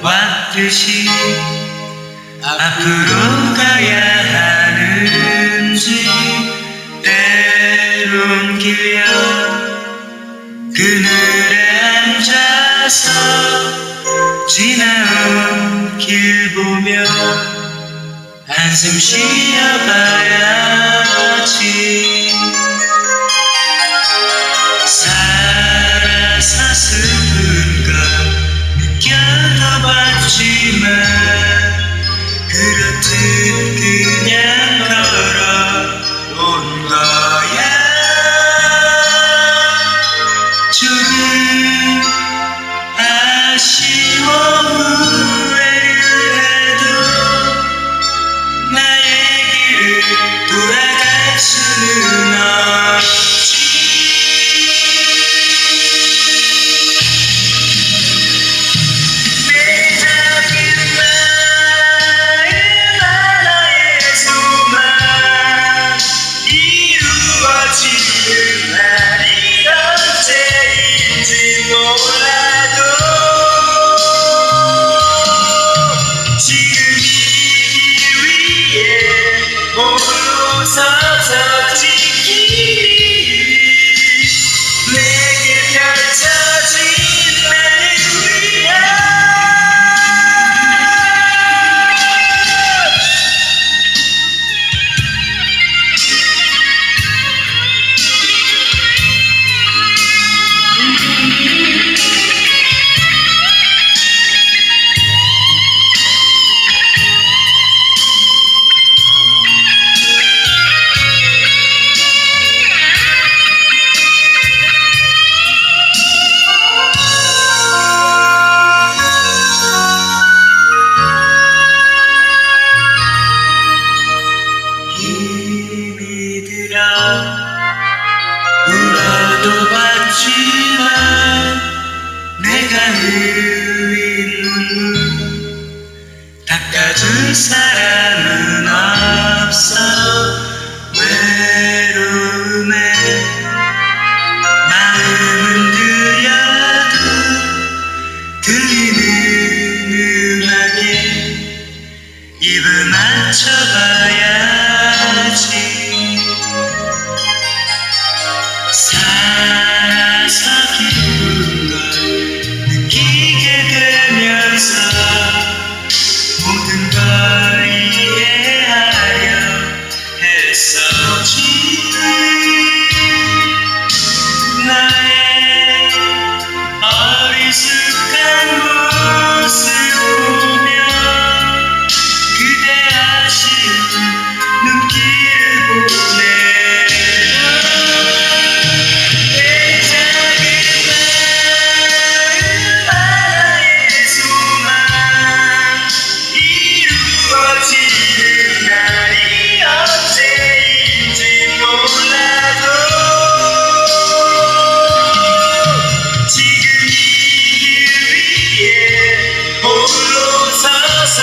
왔듯이 앞으로 가야 하는지 때론 길려 그늘에 앉아서 지나온 길 보며 한숨 쉬어봐야지. 살아서 슬픈 건 느껴봐봤지만 그렇듯 그냥 걸어온 거야. 조금 아쉬워 후회를 해도 나의 길을 돌아갈 수는 없지. 내 작은 마음 하나의 소망 이루어지는 날이 언제인지 몰라도 지금 이 길 위에 홀로 서서 지키리 내게 펼쳐진 할렐루야. 힘이 들어 울어도 봤지만 내가 흘린 눈물 닦아줄 사람은 없어. 외로움에 마음은 들려도 들리는 음악에 입을 맞춰봐야지. 살아서 기쁜 걸 느끼게 되면서 모든 걸 이해하려 했었지. 나의 어리숙한 모습 보며 그대 아쉬운 눈길을 보내려 내 작은 마음 하나의 소망 이루어지는 날이 언제인지 몰라도 지금 이 길 위에 홀로 서서